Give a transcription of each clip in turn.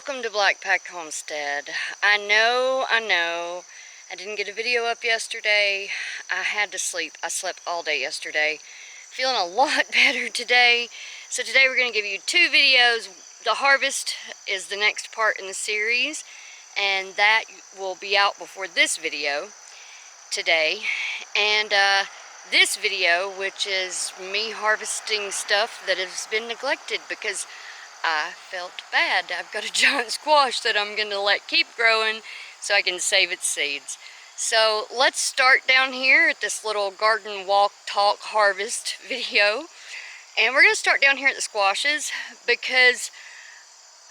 Welcome to Blackpack Homestead. I know, I didn't get a video up yesterday. I had to sleep. I slept all day yesterday. Feeling a lot better today. So today we're going to give you two videos. The harvest is the next part in the series, and that will be out before this video today. And this video, which is me harvesting stuff that has been neglected because I felt bad. I've got a giant squash that I'm going to let keep growing so I can save its seeds. So let's start down here at this little garden walk, talk, harvest video. And we're going to start down here at the squashes because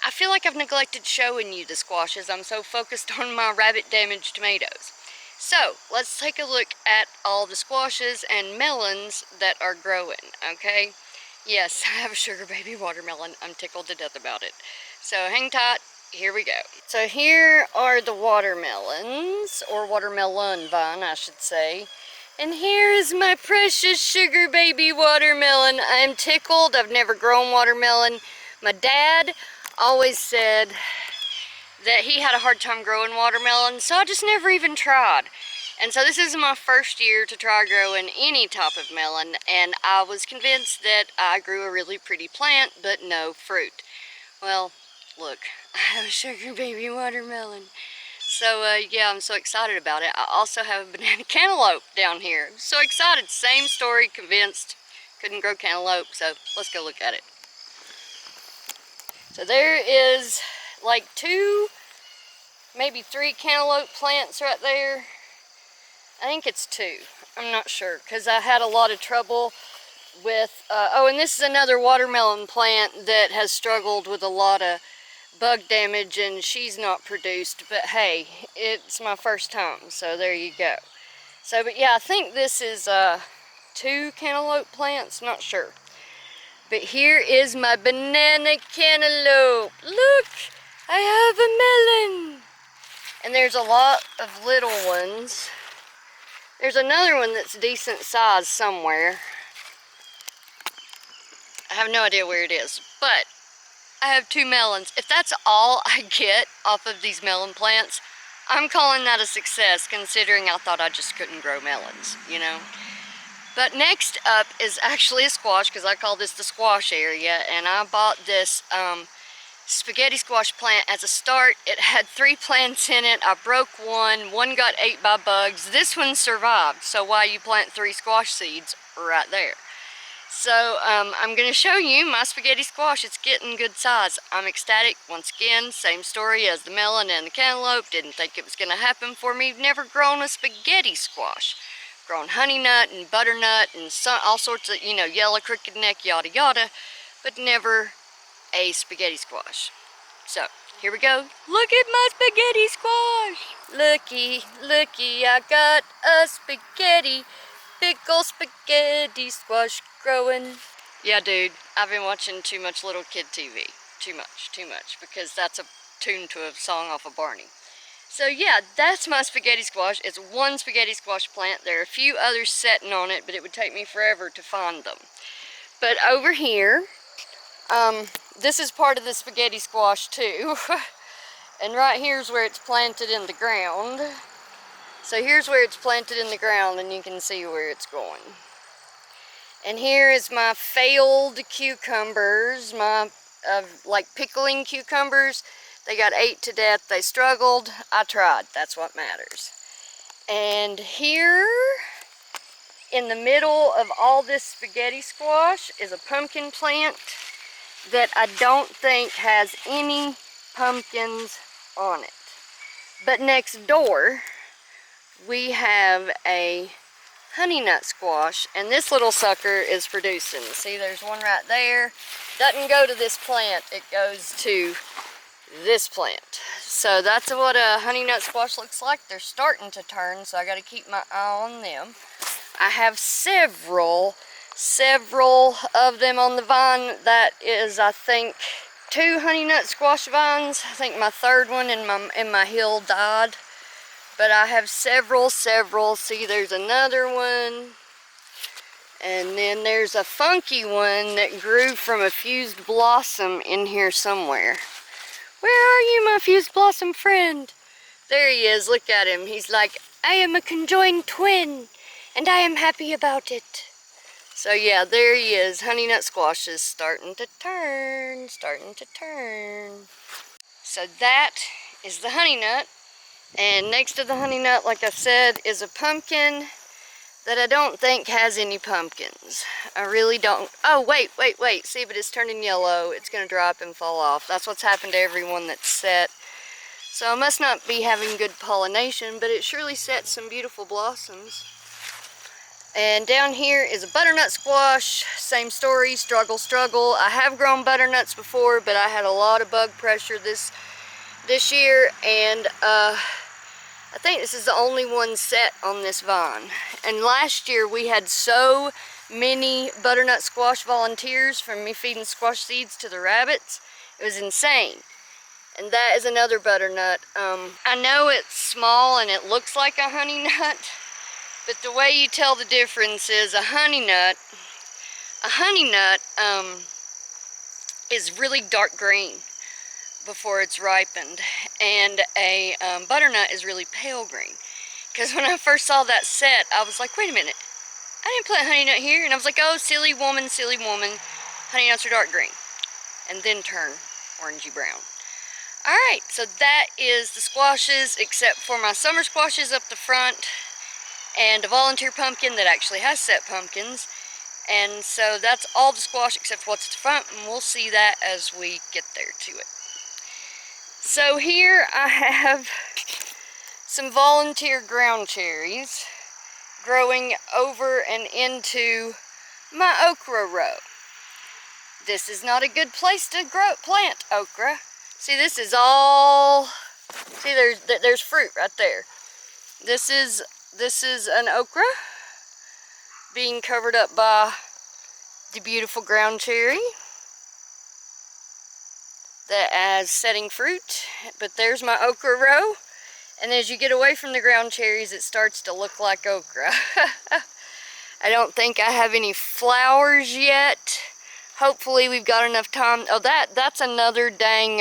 I feel like I've neglected showing you the squashes. I'm so focused on my rabbit damaged tomatoes. So let's take a look at all the squashes and melons that are growing, okay? Yes, I have a sugar baby watermelon. I'm tickled to death about it. So hang tight, here we go. So here are the watermelons, or watermelon vine, I should say. And here is my precious sugar baby watermelon. I'm tickled. I've never grown watermelon. My dad always said that he had a hard time growing watermelon, so I just never even tried. And so this is my first year to try growing any type of melon, and I was convinced that I grew a really pretty plant, but no fruit. Well, look, I have a sugar baby watermelon. So yeah, I'm so excited about it. I also have a banana cantaloupe down here. I'm so excited. Same story, convinced. Couldn't grow cantaloupe, so let's go look at it. So there is like 2, maybe 3 cantaloupe plants right there. I think it's 2. I'm not sure because I had a lot of trouble with, oh, and this is another watermelon plant that has struggled with a lot of bug damage, and she's not produced, but hey, it's my first time, so there you go. So, but yeah, I think this is 2 cantaloupe plants, not sure. But here is my banana cantaloupe. Look, I have a melon. And there's a lot of little ones. There's another one that's decent size somewhere. I have no idea where it is, but I have 2 melons. If that's all I get off of these melon plants, I'm calling that a success, considering I thought I just couldn't grow melons, you know. But next up is actually a squash, because I call this the squash area, and I bought this spaghetti squash plant as a start. It had 3 plants in it. I broke one got ate by bugs. This one survived, so why you plant 3 squash seeds right there. So I'm going to show you my spaghetti squash. It's getting good size. I'm ecstatic. Once again, same story as the melon and the cantaloupe. Didn't think it was going to happen for me. Never grown a spaghetti squash. Grown honey nut and butternut and all sorts of, you know, yellow crooked neck, yada yada, but never a spaghetti squash. So here we go. Look at my spaghetti squash. Looky, looky, I got a spaghetti, big ol' spaghetti squash growing. Yeah, dude, I've been watching too much little kid TV. Too much, because that's a tune to a song off of Barney. So yeah, that's my spaghetti squash. It's 1 spaghetti squash plant. There are a few others setting on it, but it would take me forever to find them. But over here, this is part of the spaghetti squash too. And right here's where it's planted in the ground. So here's where it's planted in the ground, and you can see where it's going. And here is my failed cucumbers, my like pickling cucumbers. They got ate to death. They struggled. I tried. That's what matters. And here in the middle of all this spaghetti squash is a pumpkin plant that I don't think has any pumpkins on it. But next door we have a honey nut squash, and this little sucker is producing. See, there's one right there. Doesn't go to this plant, it goes to this plant. So that's what a honey nut squash looks like. They're starting to turn, so I got to keep my eye on them. I have several of them on the vine. That is, I think, 2 honey nut squash vines. I think my 3rd one in my hill died. But I have several. See, there's another one. And then there's a funky one that grew from a fused blossom in here somewhere. Where are you, my fused blossom friend? There he is. Look at him. He's like, I am a conjoined twin, and I am happy about it. So yeah, there he is. Honey nut squash is starting to turn, starting to turn. So that is the honey nut. And next to the honey nut, like I said, is a pumpkin that I don't think has any pumpkins. I really don't. Oh, wait. See, but it's turning yellow. It's going to drop and fall off. That's what's happened to everyone that's set. So I must not be having good pollination, but it surely sets some beautiful blossoms. And down here is a butternut squash. Same story, struggle. I have grown butternuts before, but I had a lot of bug pressure this year, and I think this is the only one set on this vine. And last year we had so many butternut squash volunteers from me feeding squash seeds to the rabbits. It was insane. And that is another butternut. I know it's small and it looks like a honey nut, but the way you tell the difference is a honey nut is really dark green before it's ripened, and a butternut is really pale green. Because when I first saw that set, I was like, wait a minute, I didn't plant honey nut here. And I was like, oh, silly woman, honey nuts are dark green and then turn orangey brown. Alright, so that is the squashes, except for my summer squashes up the front and a volunteer pumpkin that actually has set pumpkins. And so that's all the squash except for what's at the front, and we'll see that as we get there to it. So here I have some volunteer ground cherries growing over and into my okra row. This is not a good place to plant okra. See, this is all, see, there's fruit right there. This is an okra being covered up by the beautiful ground cherry that has setting fruit. But there's my okra row, and as you get away from the ground cherries, it starts to look like okra. I don't think I have any flowers yet. Hopefully we've got enough time. Oh, that's another dang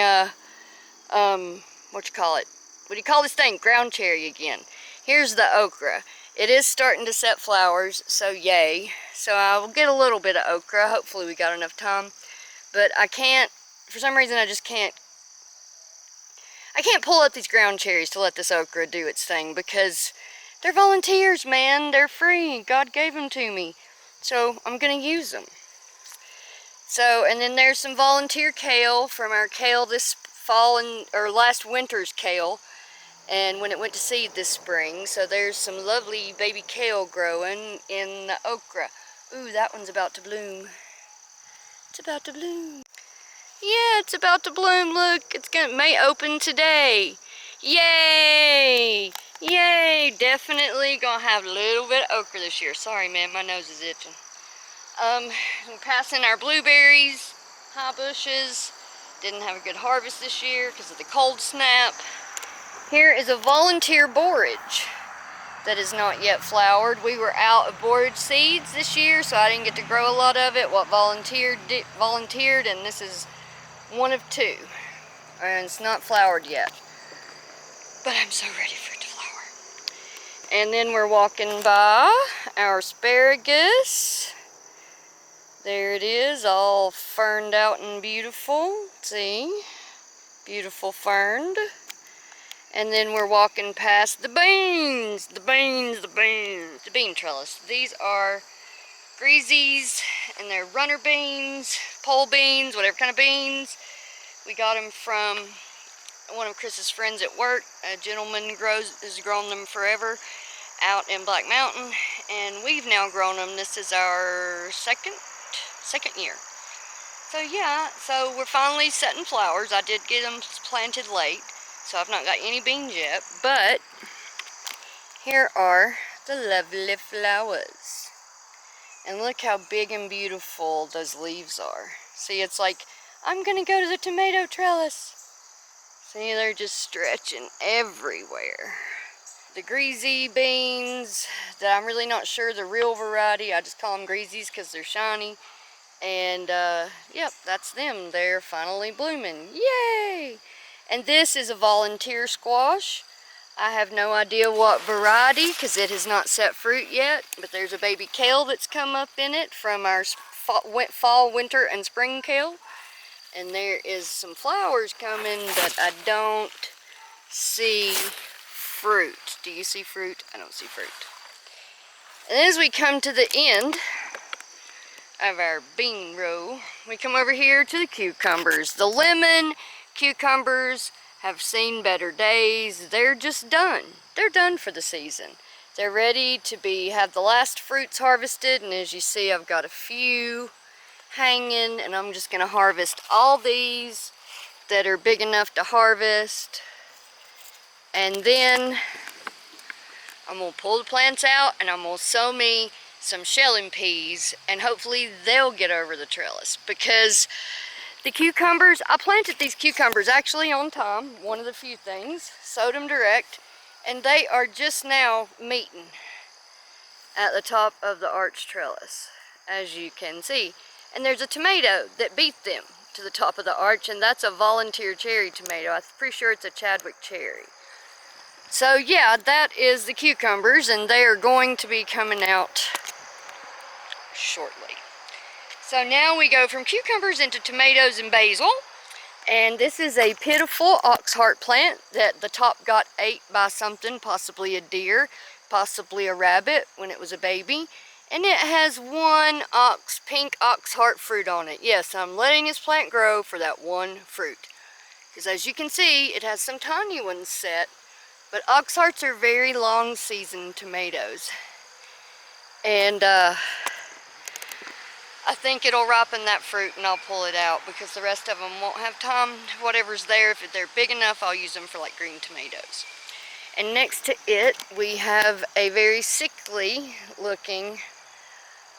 what you call it? What do you call this thing? Ground cherry again. Here's the okra. It is starting to set flowers, so yay. So I will get a little bit of okra. Hopefully we got enough time. But I can't, for some reason I can't pull up these ground cherries to let this okra do its thing, because they're volunteers, man. They're free. God gave them to me. So I'm going to use them. So, and then there's some volunteer kale from our kale this fall, or last winter's kale, and when it went to seed this spring. So there's some lovely baby kale growing in the okra. Ooh, that one's about to bloom. It's about to bloom. Yeah, it's about to bloom. Look, may open today. Yay! Yay! Definitely gonna have a little bit of okra this year. Sorry, man, my nose is itching. We're passing our blueberries, high bushes. Didn't have a good harvest this year because of the cold snap. Here is a volunteer borage that is not yet flowered. We were out of borage seeds this year, so I didn't get to grow a lot of it. What volunteered, and this is one of two. And it's not flowered yet. But I'm so ready for it to flower. And then we're walking by our asparagus. There it is, all ferned out and beautiful. See? Beautiful ferned. And then we're walking past the beans. The bean trellis. These are greasies, and they're runner beans, pole beans, whatever kind of beans. We got them from one of Chris's friends at work. A gentleman has grown them forever out in Black Mountain, and we've now grown them. This is our second year. So yeah, so we're finally setting flowers. I did get them planted late, so I've not got any beans yet, but here are the lovely flowers. And look how big and beautiful those leaves are. See, it's like, I'm gonna go to the tomato trellis. See, they're just stretching everywhere. The greasy beans that I'm really not sure the real variety. I just call them greasies because they're shiny. And yep, that's them. They're finally blooming. Yay! And this is a volunteer squash. I have no idea what variety because it has not set fruit yet, but there's a baby kale that's come up in it from our fall, winter, and spring kale. And there is some flowers coming, but I don't see fruit. Do you see fruit? I don't see fruit. And as we come to the end of our bean row, we come over here to the cucumbers. The lemon cucumbers have seen better days. They're just done. They're done for the season. They're ready to have the last fruits harvested, and as you see, I've got a few hanging, and I'm just going to harvest all these that are big enough to harvest, and then I'm going to pull the plants out and I'm going to sow me some shelling peas, and hopefully they'll get over the trellis, because the cucumbers, I planted these cucumbers actually on time, one of the few things, sowed them direct, and they are just now meeting at the top of the arch trellis, as you can see. And there's a tomato that beat them to the top of the arch, and that's a volunteer cherry tomato. I'm pretty sure it's a Chadwick cherry. So yeah, that is the cucumbers, and they are going to be coming out shortly. So now we go from cucumbers into tomatoes and basil. And this is a pitiful oxheart plant that the top got ate by something, possibly a deer, possibly a rabbit when it was a baby. And it has one pink oxheart fruit on it. Yes, I'm letting this plant grow for that one fruit. Because as you can see, it has some tiny ones set. But oxhearts are very long season tomatoes. And I think it'll ripen that fruit and I'll pull it out, because the rest of them won't have time. Whatever's there, if they're big enough, I'll use them for like green tomatoes. And next to it, we have a very sickly looking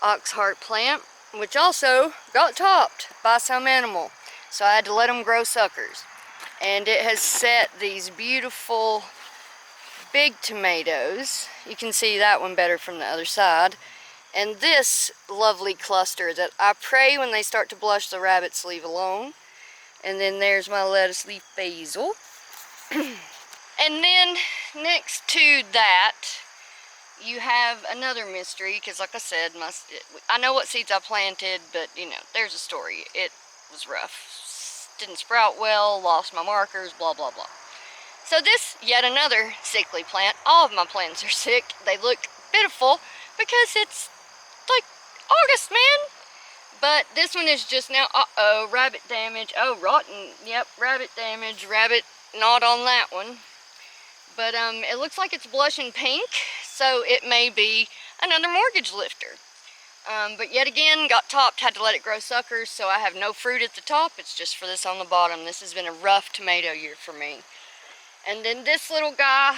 oxheart plant, which also got topped by some animal. So I had to let them grow suckers. And it has set these beautiful big tomatoes. You can see that one better from the other side. And this lovely cluster that I pray when they start to blush the rabbits leave alone. And then there's my lettuce leaf basil. And then next to that, you have another mystery, because like I said, I know what seeds I planted, but you know, there's a story. It was rough. Didn't sprout well, lost my markers, blah, blah, blah. So this, yet another sickly plant. All of my plants are sick. They look pitiful because it's like August, man. But this one is just now, uh-oh, rabbit damage. Oh, rotten, yep, rabbit damage, rabbit not on that one. But it looks like it's blushing pink, so it may be another mortgage lifter. But yet again, got topped, had to let it grow suckers, so I have no fruit at the top. It's just for this on the bottom. This has been a rough tomato year for me. And then this little guy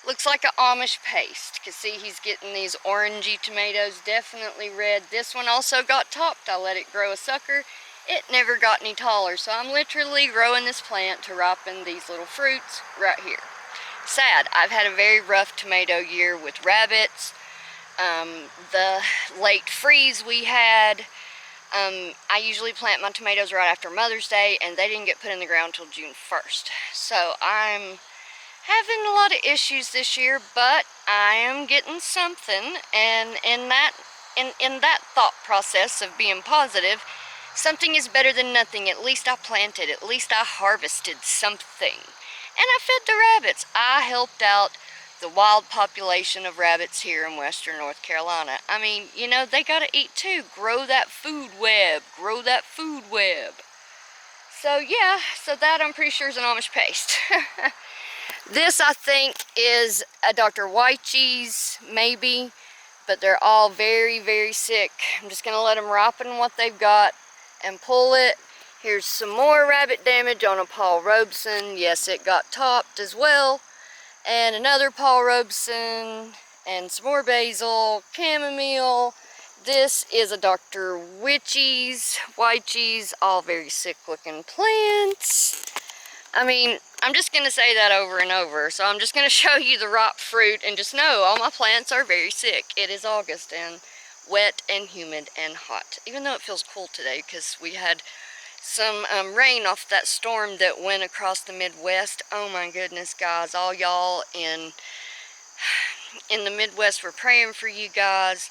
looks like an Amish paste, because see, he's getting these orangey tomatoes, definitely red. This one also got topped. I let it grow a sucker. It never got any taller, so I'm literally growing this plant to ripen these little fruits right here. Sad. I've had a very rough tomato year with rabbits. The late freeze we had. I usually plant my tomatoes right after Mother's Day, and they didn't get put in the ground until June 1st. So I'm having a lot of issues this year, but I am getting something, and in that thought process of being positive, something is better than nothing. At least I planted, at least I harvested something. And I fed the rabbits. I helped out the wild population of rabbits here in western North Carolina. I mean, you know, they gotta eat too. Grow that food web. Grow that food web. So yeah, so that I'm pretty sure is an Amish paste. This I think is a Dr. Wyche's, maybe, but they're all very, very sick. I'm just gonna let them ripen what they've got and pull it. Here's some more rabbit damage on a Paul Robeson. Yes, it got topped as well. And another Paul Robeson, and some more basil, chamomile. This is a Dr. Wyche's, all very sick looking plants. I mean, I'm just going to say that over and over. So I'm just going to show you the ripe fruit and just know all my plants are very sick. It is August and wet and humid and hot. Even though it feels cool today because we had some rain off that storm that went across the Midwest. Oh my goodness, guys, all y'all in the Midwest, we're praying for you guys,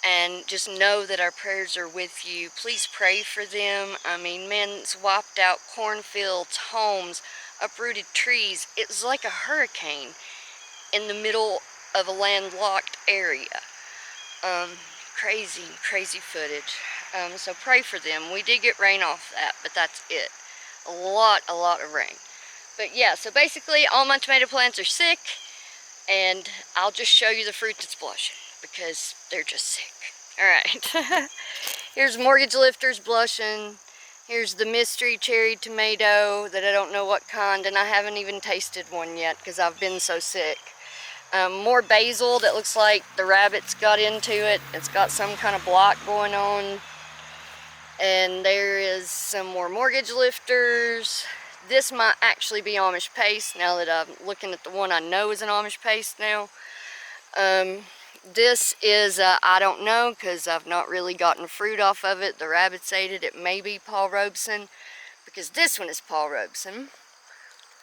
and just know that our prayers are with you. Please pray for them. I mean, man, it's wiped out cornfields, homes, uprooted trees. It was like a hurricane in the middle of a landlocked area. Crazy footage. So pray for them. We did get rain off that, but that's it. A lot of rain. But yeah, so basically all my tomato plants are sick, and I'll just show you the fruit that's blushing because they're just sick. Alright. Here's mortgage lifters blushing. Here's the mystery cherry tomato that I don't know what kind, and I haven't even tasted one yet because I've been so sick. More basil that looks like the rabbits got into it. It's got some kind of block going on. And there is some more mortgage lifters. This might actually be Amish paste now that I'm looking at the one I know is an Amish paste now. This is, I don't know, because I've not really gotten fruit off of it. The rabbits ate it. It may be Paul Robeson, because this one is Paul Robeson.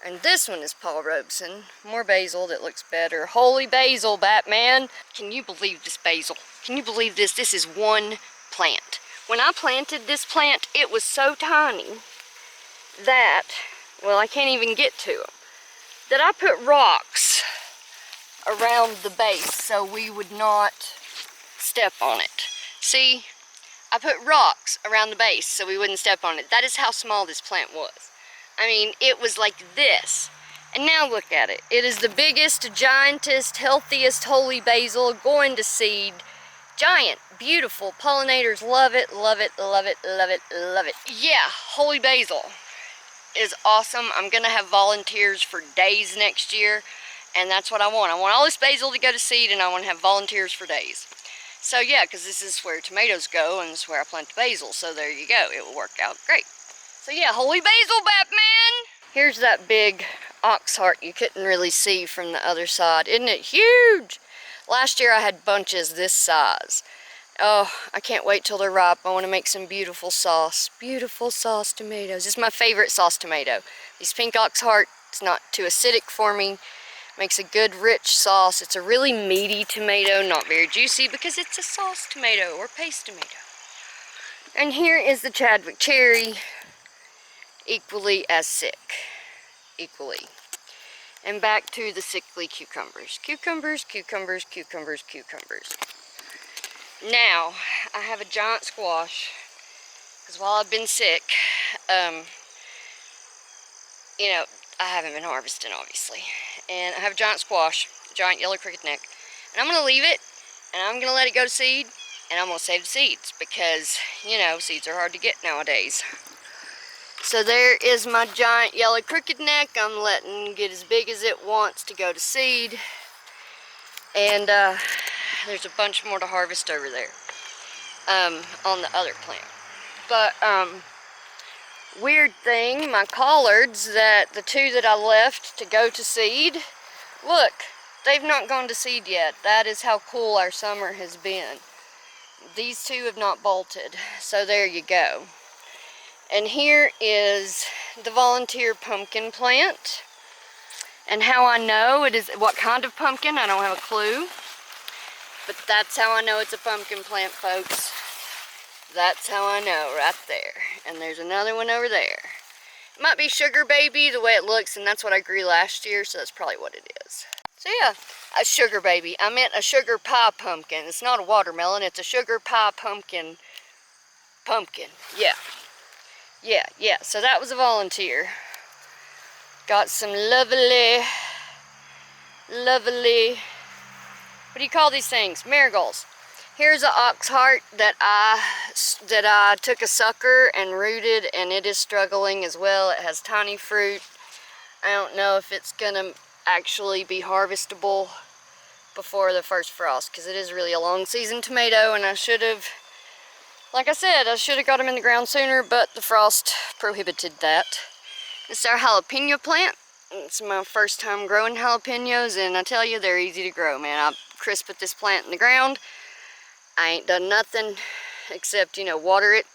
And this one is Paul Robeson. More basil that looks better. Holy basil, Batman! Can you believe this basil? Can you believe this? This is one plant. When I planted this plant, it was so tiny that, well, I can't even get to them, that I put rocks around the base so we would not step on it. See, I put rocks around the base so we wouldn't step on it. That is how small this plant was. I mean, it was like this. And now look at it. It is the biggest, giantest, healthiest holy basil going to seed. Giant, beautiful. Pollinators love it, love it, love it, love it, love it. Yeah, holy basil is awesome. I'm going to have volunteers for days next year, and that's what I want. I want all this basil to go to seed, and I want to have volunteers for days. So yeah, because this is where tomatoes go, and this is where I plant the basil, so there you go. It will work out great. So yeah, holy basil, Batman! Here's that big ox heart you couldn't really see from the other side. Isn't it huge? Last year I had bunches this size. Oh, I can't wait till they're ripe. I want to make some beautiful sauce. Beautiful sauce tomatoes. This is my favorite sauce tomato. These pink ox heart, it's not too acidic for me. Makes a good rich sauce. It's a really meaty tomato, not very juicy because it's a sauce tomato or paste tomato. And here is the Chadwick cherry, equally as sick. Equally. And back to the sickly cucumbers. Cucumbers, cucumbers, cucumbers, cucumbers. Now, I have a giant squash, because while I've been sick, you know, I haven't been harvesting, obviously. And I have a giant squash, giant yellow cricket neck. And I'm going to leave it, and I'm going to let it go to seed, and I'm going to save the seeds, because, you know, seeds are hard to get nowadays. So there is my giant yellow crooked neck. I'm letting it get as big as it wants to go to seed. And there's a bunch more to harvest over there on the other plant. But weird thing, my collards, that the two that I left to go to seed, look, they've not gone to seed yet. That is how cool our summer has been. These two have not bolted. So there you go. And here is the volunteer pumpkin plant. And how I know it is, what kind of pumpkin, I don't have a clue. But that's how I know it's a pumpkin plant, folks. That's how I know, right there. And there's another one over there. It might be sugar baby, the way it looks, and that's what I grew last year, so that's probably what it is. So yeah, a sugar baby. I meant a sugar pie pumpkin. It's not a watermelon, it's a sugar pie pumpkin. Pumpkin, yeah. Yeah, so that was a volunteer. Got some lovely, what do you call these things? Marigolds. Here's an ox heart that I took a sucker and rooted, and it is struggling as well. It has tiny fruit. I don't know if it's gonna actually be harvestable before the first frost, because it is really a long season tomato, and I should have, like I said, I should have got them in the ground sooner, but the frost prohibited that. It's our jalapeno plant. It's my first time growing jalapenos, and I tell you, they're easy to grow, man. I crisped this plant in the ground. I ain't done nothing except, you know, water it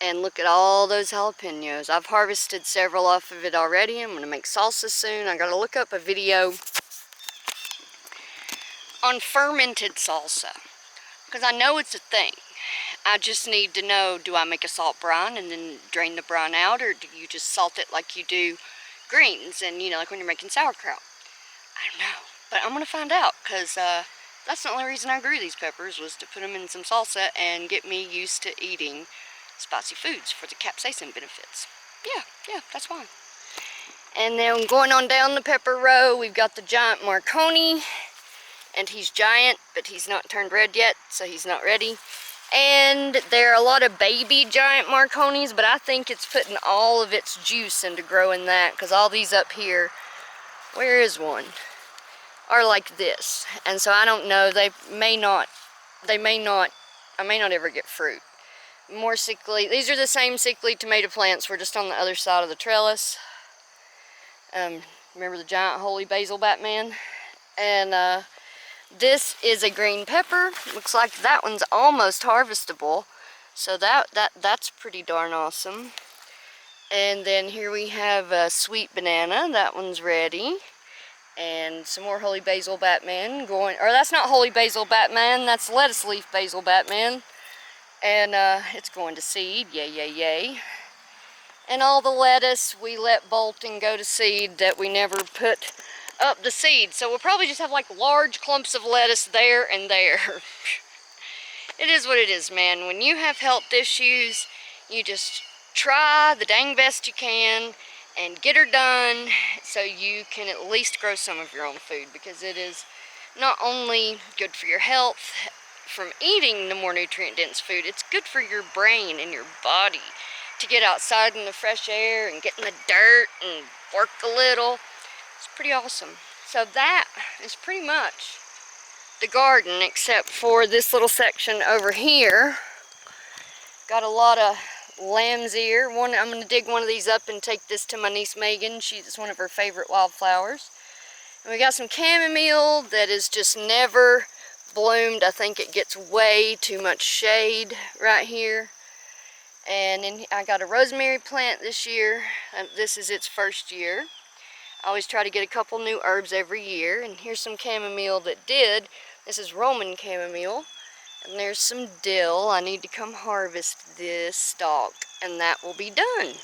And look at all those jalapenos. I've harvested several off of it already. I'm going to make salsa soon. I got to look up a video on fermented salsa, because I know it's a thing. I just need to know, do I make a salt brine and then drain the brine out, or do you just salt it like you do greens and, you know, like when you're making sauerkraut? I don't know, but I'm going to find out, because that's the only reason I grew these peppers, was to put them in some salsa and get me used to eating spicy foods for the capsaicin benefits. Yeah, that's why. And then going on down the pepper row, we've got the giant Marconi, and he's giant, but he's not turned red yet, so he's not ready. And there are a lot of baby giant Marconis, but I think it's putting all of its juice into growing that, because all these up here, where is one, are like this. And so I don't know, I may not ever get fruit. More sickly, these are the same sickly tomato plants, we're just on the other side of the trellis. Remember the giant holy basil Batman? And this is a green pepper. Looks like that one's almost harvestable, so that's pretty darn awesome. And then here we have a sweet banana. That one's ready. And some more holy basil Batman going, or that's not holy basil Batman, that's lettuce leaf basil Batman. And it's going to seed, yay. And all the lettuce we let bolt and go to seed that we never put up the seed. So we'll probably just have like large clumps of lettuce there and there. It is what it is, man. When you have health issues, you just try the dang best you can and get her done so you can at least grow some of your own food, because it is not only good for your health from eating the more nutrient-dense food, it's good for your brain and your body to get outside in the fresh air and get in the dirt and work a little. It's pretty awesome. So that is pretty much the garden, except for this little section over here. Got a lot of lamb's ear. I'm going to dig one of these up and take this to my niece Megan. It's one of her favorite wildflowers. And we got some chamomile that is just never bloomed. I think it gets way too much shade right here. And then I got a rosemary plant this year. This is its first year. I always try to get a couple new herbs every year. And here's some chamomile that did. This is Roman chamomile. And there's some dill. I need to come harvest this stalk, and that will be done.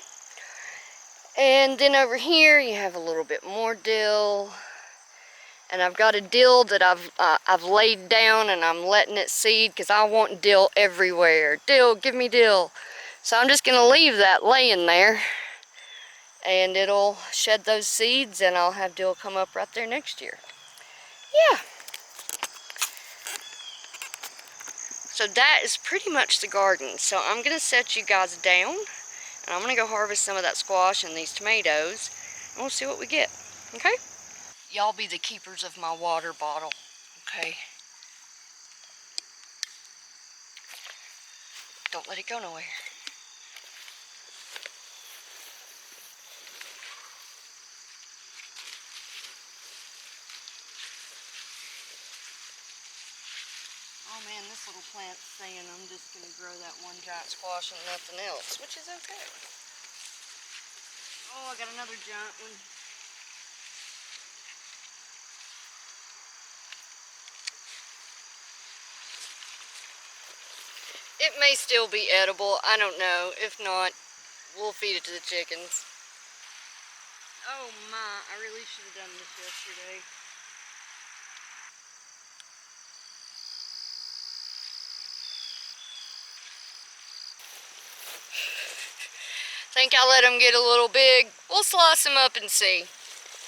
And then over here you have a little bit more dill. And I've got a dill that I've laid down, and I'm letting it seed because I want dill everywhere. Dill, give me dill. So I'm just going to leave that laying there, and it'll shed those seeds, and I'll have dill come up right there next year. Yeah. So that is pretty much the garden. So I'm going to set you guys down, and I'm going to go harvest some of that squash and these tomatoes, and we'll see what we get. Okay? Y'all be the keepers of my water bottle. Okay? Don't let it go nowhere. Oh man, this little plant's saying I'm just going to grow that one giant squash and nothing else, which is okay. Oh, I got another giant one. It may still be edible, I don't know. If not, we'll feed it to the chickens. Oh my, I really should have done this yesterday. Think I let them get a little big. We'll slice them up and see.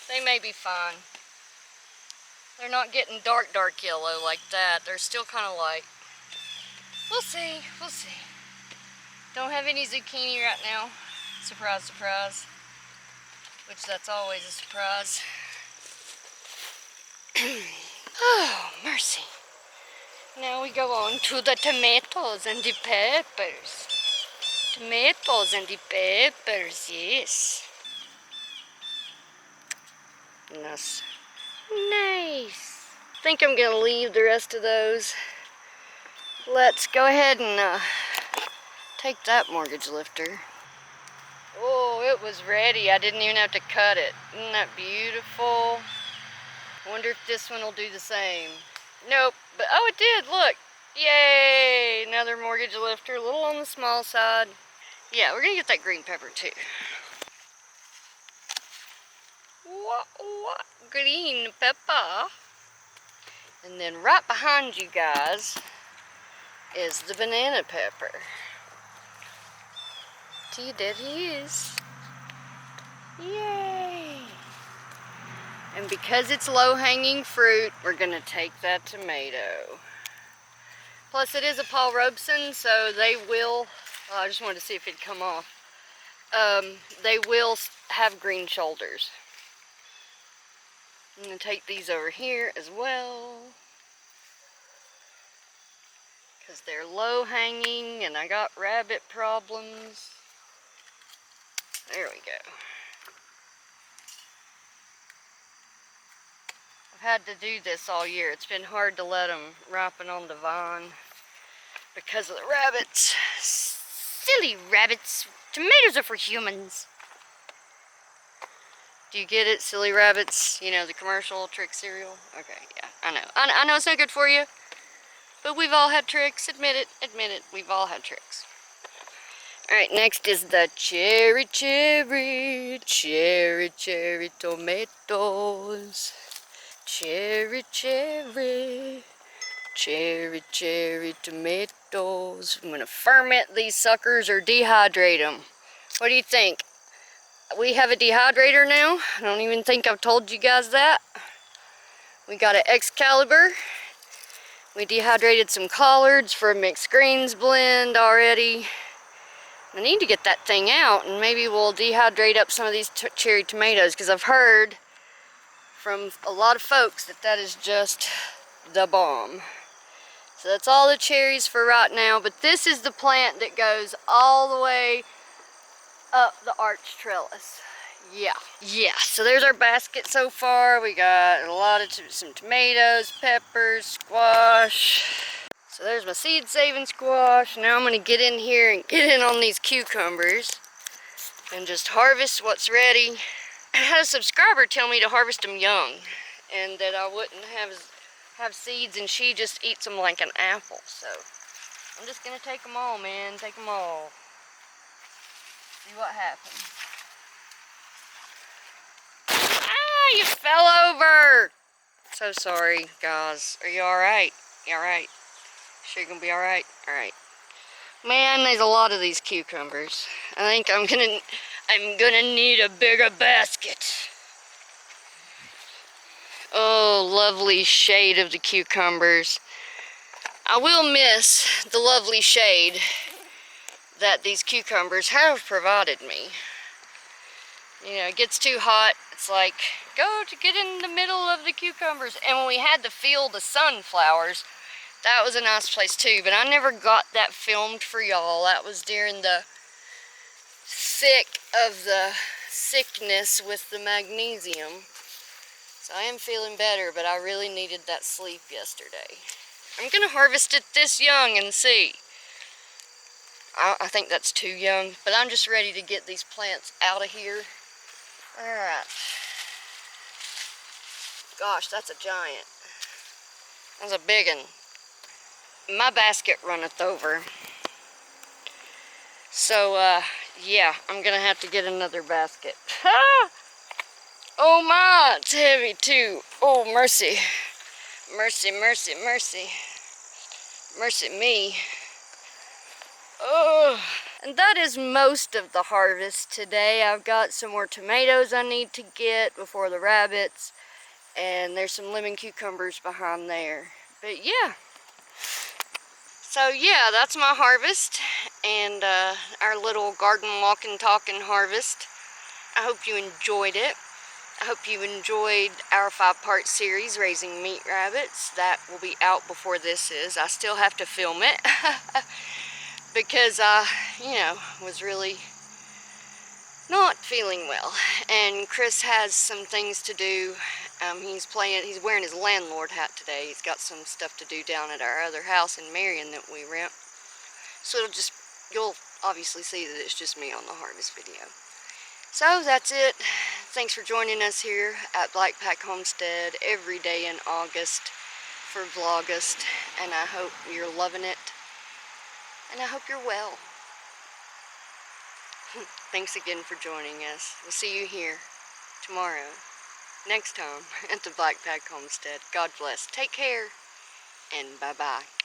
They may be fine. They're not getting dark yellow like that. They're still kind of light. We'll see, we'll see. Don't have any zucchini right now. Surprise, surprise. Which that's always a surprise. Oh, mercy. Now we go on to the tomatoes and the peppers. Tomatoes and the peppers, yes. Nice. Nice. I think I'm going to leave the rest of those. Let's go ahead and Take that, mortgage lifter. Oh, it was ready. I didn't even have to cut it. Isn't that beautiful? I wonder if this one will do the same. Nope, but oh, it did. Look. Yay! Another mortgage lifter, a little on the small side. Yeah, we're gonna get that green pepper too. What? Green pepper. And then right behind you guys is the banana pepper. See, there he is. Yay! And because it's low-hanging fruit, we're gonna take that tomato. Plus it is a Paul Robeson, so they will, I just wanted to see if it'd come off. They will have green shoulders. I'm gonna take these over here as well, because they're low-hanging and I got rabbit problems. There we go. I've had to do this all year. It's been hard to let them ripen on the vine because of the rabbits. Silly rabbits. Tomatoes are for humans. Do you get it? Silly rabbits? You know, the commercial trick cereal? Okay, yeah, I know. I know it's not good for you, but we've all had tricks. Admit it. Admit it. We've all had tricks. Alright, next is the cherry tomatoes. Cherry tomatoes. I'm gonna ferment these suckers or dehydrate them. What do you think? We have a dehydrator now. I don't even think I've told you guys that. We got an Excalibur. We dehydrated some collards for a mixed greens blend already. I need to get that thing out, and maybe we'll dehydrate up some of these cherry tomatoes, because I've heard from a lot of folks that that is just the bomb. So that's all the cherries for right now, but this is the plant that goes all the way up the arch trellis. Yeah, so there's our basket so far. We got a lot of some tomatoes, peppers, squash. So there's my seed saving squash. Now I'm gonna get in here and get in on these cucumbers and just harvest what's ready. I had a subscriber tell me to harvest them young and that I wouldn't have seeds, and she just eats them like an apple. So I'm just gonna take them all, man. Take them all. See what happens. Ah, you fell over. So sorry, guys. Are you alright? You alright? Sure you're gonna be alright? Alright. Man, there's a lot of these cucumbers. I think I'm gonna need a bigger basket. Oh, lovely shade of the cucumbers. I will miss the lovely shade that these cucumbers have provided me. You know, it gets too hot. It's like, go to get in the middle of the cucumbers. And when we had to field the sunflowers, that was a nice place too. But I never got that filmed for y'all. That was during the thick of the sickness with the magnesium. So I am feeling better, but I really needed that sleep yesterday. I'm going to harvest it this young and see. I think that's too young, but I'm just ready to get these plants out of here. Alright. Gosh, that's a giant. That's a big one. My basket runneth over. So, yeah, I'm gonna have to get another basket. Oh my, it's heavy too. Oh, mercy. Mercy, mercy, mercy. Mercy me. Oh. And that is most of the harvest today. I've got some more tomatoes I need to get before the rabbits. And there's some lemon cucumbers behind there. But yeah. So yeah, that's my harvest. And our little garden walkin' talkin' harvest. I hope you enjoyed it. I hope you enjoyed our 5-part series, Raising Meat Rabbits. That will be out before this is. I still have to film it. Because I, you know, was really not feeling well. And Chris has some things to do. He's wearing his landlord hat today. He's got some stuff to do down at our other house in Marion that we rent. So it'll just you'll obviously see that it's just me on the harvest video. So that's it. Thanks for joining us here at Blackpack Homestead every day in August for Vlogust, and I hope you're loving it, and I hope you're well. Thanks again for joining us. We'll see you here tomorrow, next time at the Blackpack Homestead. God bless. Take care, and bye-bye.